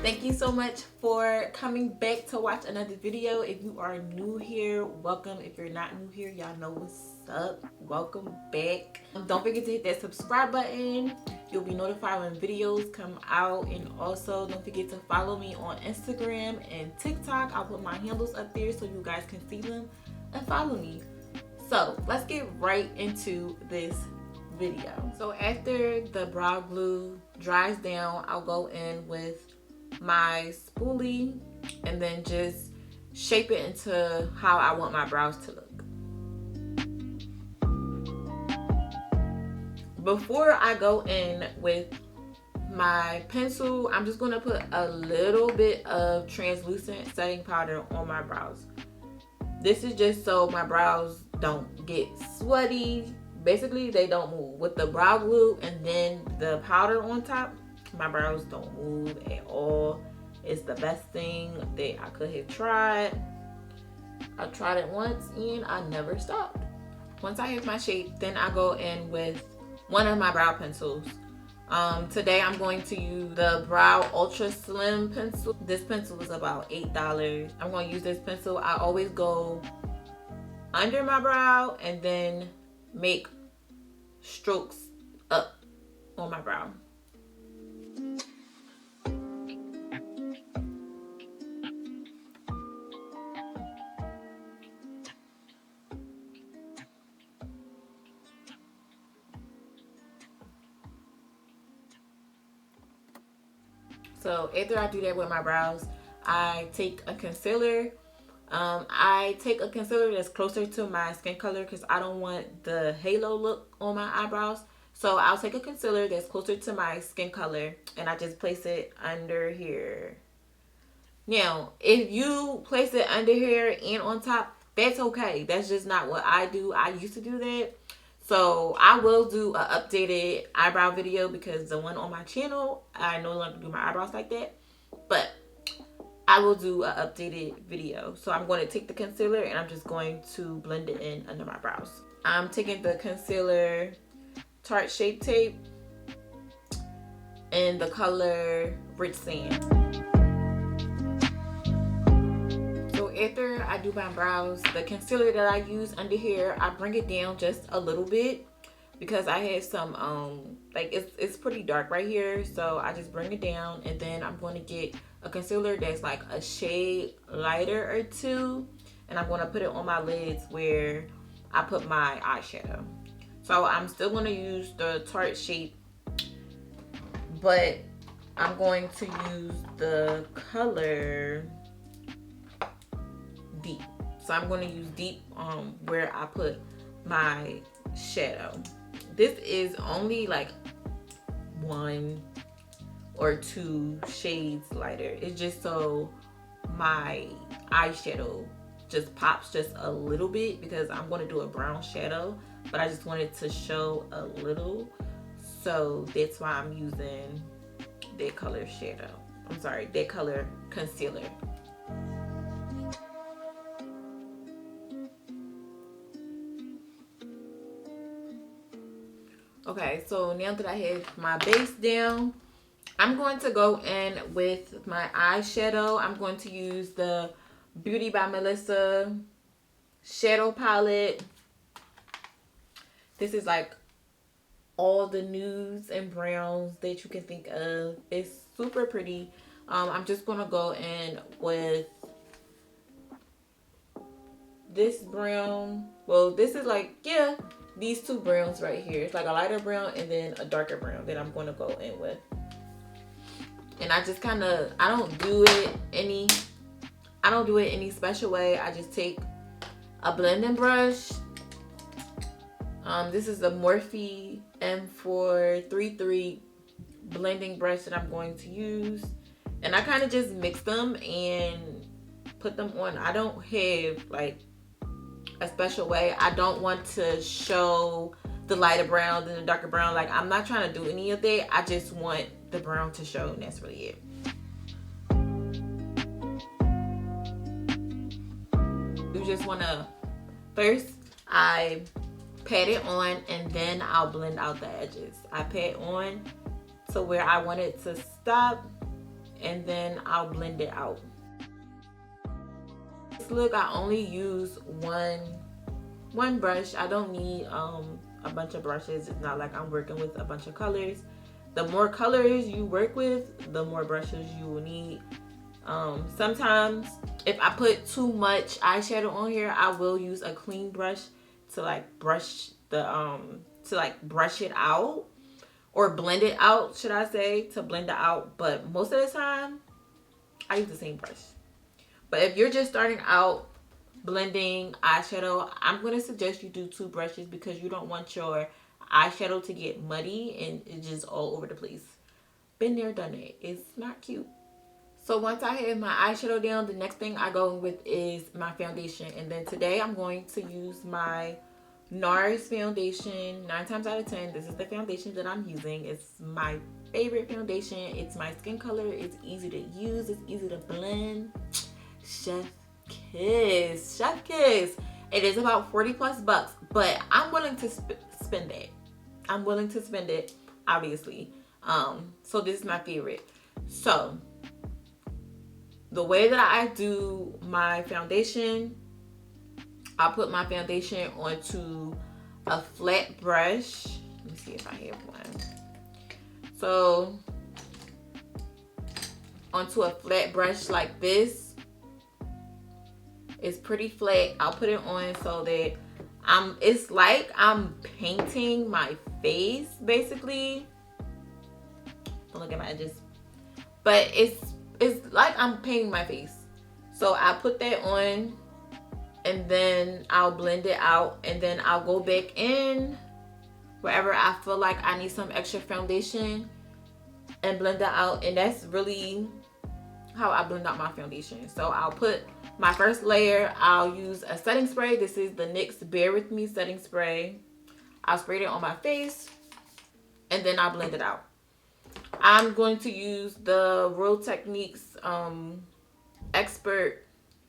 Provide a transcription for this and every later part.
Thank you so much for coming back to watch another video. If you are new here, welcome. If you're not new here, y'all know what's up. Welcome back. Don't forget to hit that subscribe button. You'll be notified when videos come out. And also don't forget to follow me on Instagram and TikTok. I'll put my handles up there so you guys can see them and follow me. So let's get right into this video. So after the brow glue dries down, I'll go in with my spoolie and then just shape it into how I want my brows to look. Before I go in with my pencil, I'm just going to put a little bit of translucent setting powder on my brows. This is just so my brows don't get sweaty. Basically, they don't move. With the brow glue and then the powder on top, my brows don't move at all. It's the best thing that I could have tried. I tried it once and I never stopped. Once I have my shape, then I go in with one of my brow pencils. Today I'm going to use the Brow Ultra Slim pencil. This pencil is about $8. I'm going to use this pencil. I always go under my brow and then make strokes up on my brow. So after I do that with my brows, I take a concealer. I take a concealer that's closer to my skin color because I don't want the halo look on my eyebrows. So I'll take a concealer that's closer to my skin color and I just place it under here. Now, if you place it under here and on top, that's okay. That's just not what I do. I used to do that. So I will do an updated eyebrow video because the one on my channel, I no longer do my eyebrows like that. But I will do an updated video. So I'm going to take the concealer and I'm just going to blend it in under my brows. I'm taking the concealer Tarte Shape Tape in the color Rich Sand. After I do my brows, the concealer that I use under here, I bring it down just a little bit because I had some like it's pretty dark right here, so I just bring it down and then I'm going to get a concealer that's like a shade lighter or two and I'm going to put it on my lids where I put my eyeshadow. So I'm still going to use the Tarte Shape, but I'm going to use the color Deep. So I'm going to use Deep where I put my shadow. This is only like 1 or 2 shades lighter. It's just so my eyeshadow just pops just a little bit because I'm going to do a brown shadow, but I just wanted to show a little. So that's why I'm using that color shadow. I'm sorry, that color concealer. Okay, so now that I have my base down, I'm going to go in with my eyeshadow. I'm going to use the Beauty by Melissa shadow palette. This is like all the nudes and browns that you can think of. It's super pretty. I'm just going to go in with this brown. Well, this is like, yeah, these 2 browns right here. It's like a lighter brown and then a darker brown that I'm going to go in with. And I just kind of, I don't do it any special way. I just take a blending brush. This is the Morphe M433 blending brush that I'm going to use. And I kind of just mix them and put them on. I don't have like a special way. I don't want to show the lighter brown and the darker brown. Like, I'm not trying to do any of that. I just want the brown to show, and that's really it. You just want to, first I pat it on and then I'll blend out the edges. I pat on to where I want it to stop and then I'll blend it out. This look, I only use one brush. I don't need a bunch of brushes. It's not like I'm working with a bunch of colors. The more colors you work with, the more brushes you will need. Sometimes if I put too much eyeshadow on here, I will use a clean brush to like brush the brush it out, or blend it out, should I say, to blend it out. But most of the time I use the same brush. But if you're just starting out blending eyeshadow, I'm going to suggest you do 2 brushes, because you don't want your eyeshadow to get muddy and it's just all over the place. Been there, done it. It's not cute. So once I have my eyeshadow down, the next thing I go with is my foundation. And then today I'm going to use my Nars foundation. 9 times out of 10, this is the foundation that I'm using. It's my favorite foundation. It's my skin color. It's easy to use. It's easy to blend. Chef kiss. Chef kiss. It is about 40 plus bucks, but I'm willing to spend it. I'm willing to spend it, obviously. So this is my favorite. So the way that I do my foundation, I'll put my foundation onto a flat brush. Let me see if I have one. So onto a flat brush like this. It's pretty flat. I'll put it on so that it's like I'm painting my face, basically. Don't look at my edges. But it's like I'm painting my face. So I put that on, and then I'll blend it out, and then I'll go back in wherever I feel like I need some extra foundation and blend it out. And that's really how I blend out my foundation. So I'll put my first layer, I'll use a setting spray. This is the NYX Bear With Me setting spray. I'll spray it on my face, and then I'll blend it out. I'm going to use the Real Techniques Expert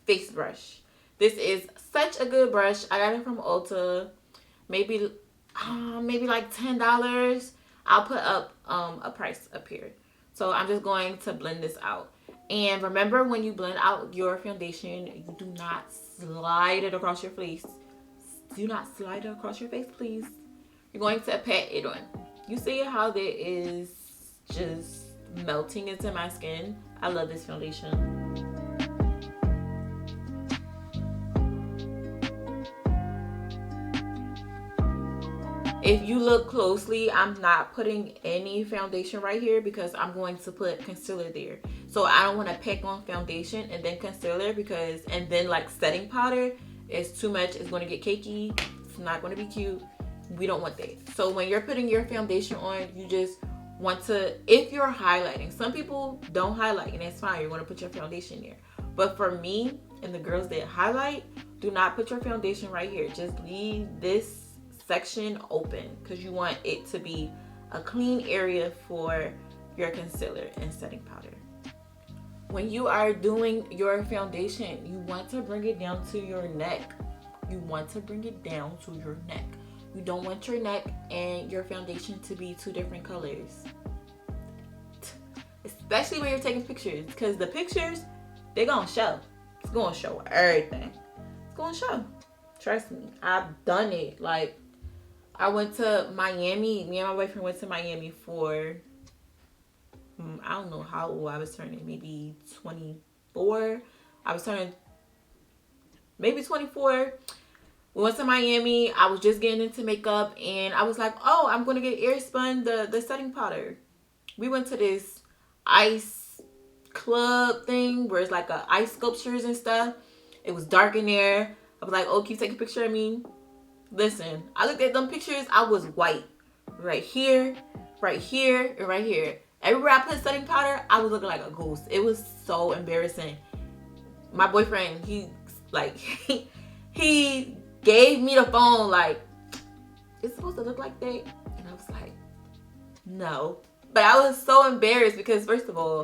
face brush. This is such a good brush. I got it from Ulta, maybe like $10. I'll put up a price up here. So I'm just going to blend this out. And remember, when you blend out your foundation, you do not slide it across your face. Do not slide it across your face, please. You're going to pat it on. You see how that is just melting into my skin? I love this foundation. If you look closely, I'm not putting any foundation right here because I'm going to put concealer there. So I don't want to pack on foundation and then concealer, and then like setting powder is too much. It's going to get cakey. It's not going to be cute. We don't want that. So when you're putting your foundation on, you just want to, if you're highlighting, some people don't highlight and that's fine. You're going to put your foundation there. But for me and the girls that highlight, do not put your foundation right here. Just leave this section open because you want it to be a clean area for your concealer and setting powder. When you are doing your foundation, you want to bring it down to your neck. You want to bring it down to your neck. You don't want your neck and your foundation to be 2 different colors. Especially when you're taking pictures, because the pictures, they're gonna show. It's gonna show everything. It's gonna show. Trust me, I've done it. Like, I went to Miami. Me and my boyfriend went to Miami for, I don't know how old I was turning, maybe 24. I was turning maybe 24. We went to Miami. I was just getting into makeup and I was like, oh, I'm going to get Airspun, the setting powder. We went to this ice club thing where it's like ice sculptures and stuff. It was dark in there. I was like, oh, can you take a picture of me? Listen, I looked at them pictures. I was white. Right here, right here, and right here. Everywhere I put setting powder, I was looking like a ghost. It was so embarrassing. My boyfriend, he gave me the phone like, it's supposed to look like that? And I was like, no. But I was so embarrassed because, first of all,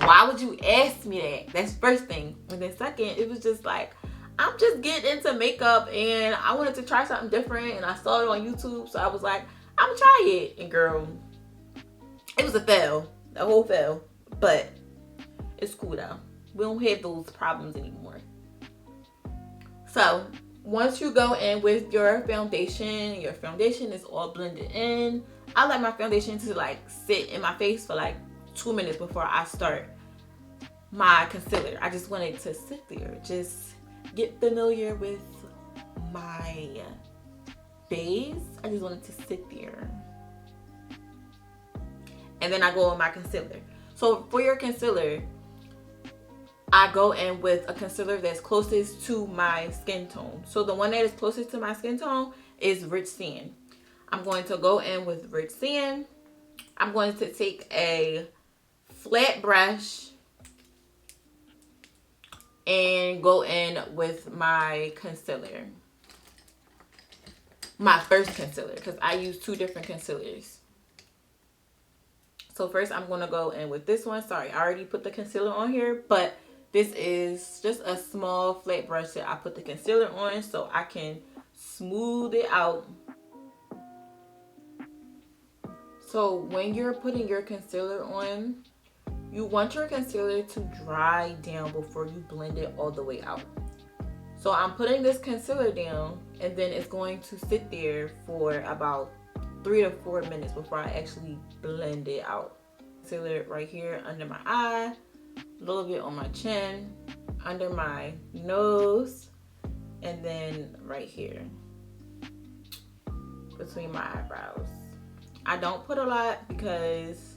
why would you ask me that? That's first thing. And then second, it was just like, I'm just getting into makeup and I wanted to try something different and I saw it on YouTube. So I was like, I'm gonna try it. And girl, it was a fail. A whole fail. But It's cool though. We don't have those problems anymore. So once you go in with your foundation is all blended in. I like my foundation to like sit in my face for like 2 minutes before I start my concealer. I just want it to sit there. Just get familiar with my base. I just want it to sit there. And then I go with my concealer. So for your concealer, I go in with a concealer that's closest to my skin tone. So the one that is closest to my skin tone is Rich Sand. I'm going to go in with Rich Sand. I'm going to take a flat brush and go in with my concealer. My first concealer, because I use 2 different concealers. So first I'm going to go in with this one. Sorry, I already put the concealer on here, but this is just a small flat brush that I put the concealer on so I can smooth it out. So when you're putting your concealer on, you want your concealer to dry down before you blend it all the way out. So I'm putting this concealer down, and then it's going to sit there for about 3 to 4 minutes before I actually blend it out. Concealer right here under my eye, a little bit on my chin, under my nose, and then right here between my eyebrows. I don't put a lot because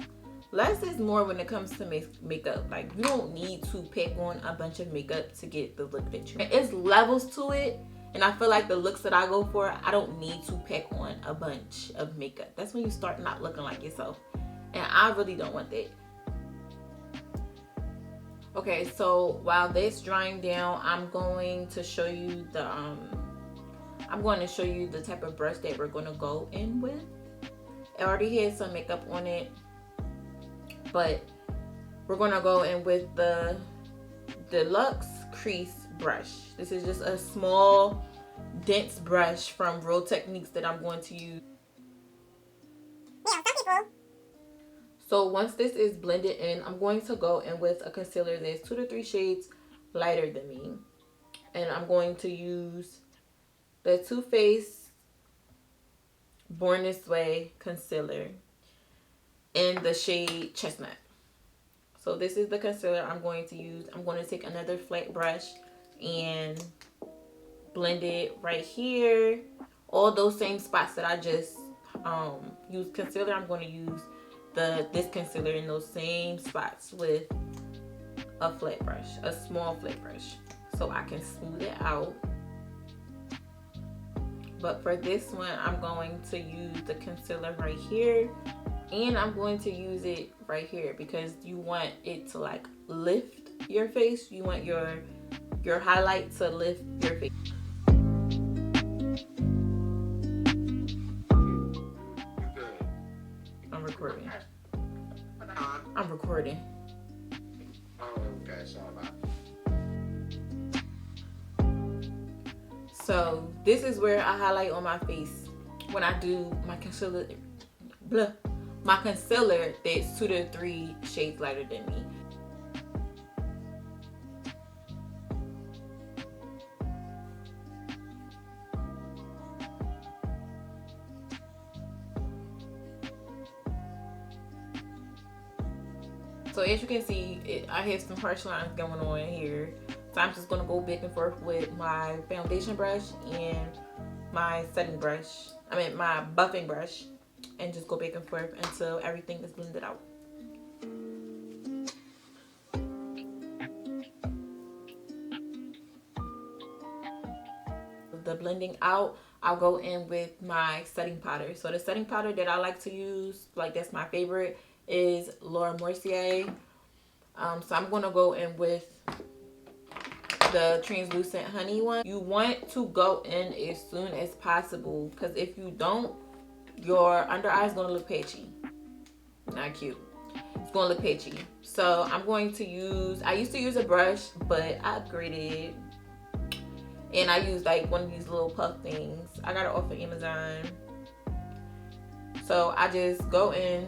less is more when it comes to makeup. Like, you don't need to pack on a bunch of makeup to get the look that you want. It's levels to it, and I feel like the looks that I go for, I don't need to pack on a bunch of makeup. That's when you start not looking like yourself, and I really don't want that. Okay, so while this drying down, I'm going to show you the type of brush that we're going to go in with. It already has some makeup on it, but we're going to go in with the Deluxe Crease brush. This is just a small dense brush from Real Techniques that I'm going to use. Yeah, some people. So once this is blended in, I'm going to go in with a concealer that's 2 to 3 shades lighter than me. And I'm going to use the Too Faced Born This Way concealer in the shade Chestnut. So this is the concealer I'm going to use. I'm going to take another flat brush and blend it right here. All those same spots that I just used concealer, I'm going to use this concealer in those same spots with a flat brush, a small flat brush, so I can smooth it out. But for this one, I'm going to use the concealer right here, and I'm going to use it right here because you want it to like lift your face. You want your highlight to lift your face. I'm recording. I'm recording. Okay, sorry. So this is where I highlight on my face when I do my concealer. My concealer that's 2 to 3 shades lighter than me. So as you can see, I have some harsh lines going on here. So I'm just going to go back and forth with my foundation brush and my setting brush. My buffing brush. And just go back and forth until everything is blended out. The blending out, I'll go in with my setting powder. So the setting powder that I like to use, like that's my favorite, is Mercier. So I'm going to go in with the translucent honey one. You want to go in as soon as possible because if you don't, your under eye is going to look patchy. Not cute. It's going to look patchy. So I'm going to use, I used to use a brush, but I upgraded. And I use like one of these little puff things. I got it off of Amazon. So I just go in,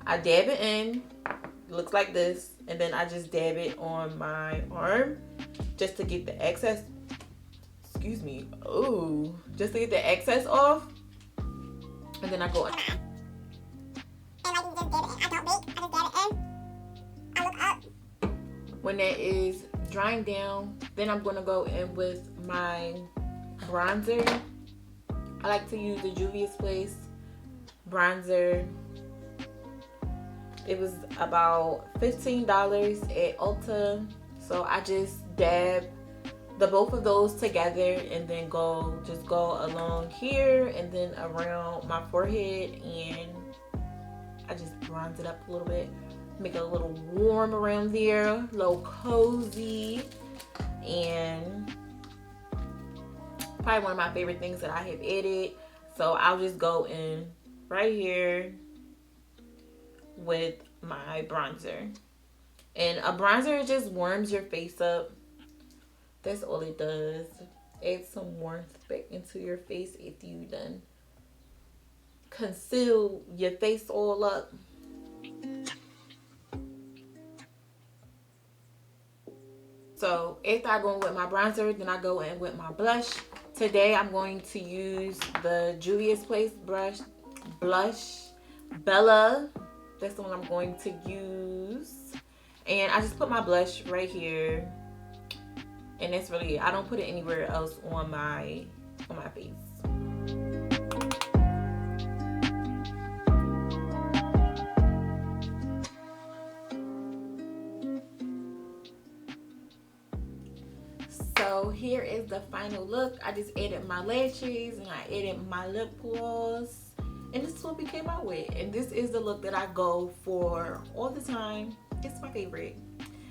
I dab it in, It looks like this, and then I just dab it on my arm just to get the excess. Excuse me. Oh, just to get the excess off, and then I go. And I can just dab it in. I don't bake. I just dab it in. I look up. When that is drying down, then I'm gonna go in with my bronzer. I like to use the Juvias Place bronzer. It was about $15 at Ulta, so I just dab the both of those together and then just go along here and then around my forehead, and I just bronze it up a little bit, make it a little warm around there, a little cozy, and probably one of my favorite things that I have added. So I'll just go in right here with my bronzer, and a bronzer just warms your face up. That's all it does. Add some warmth back into your face after you done conceal your face all up. So after I go in with my bronzer, then I go in with my blush. Today I'm going to use the Juvias Place blush Bella. That's the one I'm going to use. And I just put my blush right here. And that's really it. I don't put it anywhere else on my face. So here is the final look. I just added my lashes and I added my lip gloss, and this is what we came out with. And this is the look that I go for all the time. It's my favorite.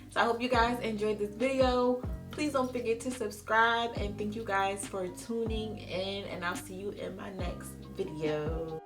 So I hope you guys enjoyed this video. Please don't forget to subscribe, and thank you guys for tuning in, and I'll see you in my next video.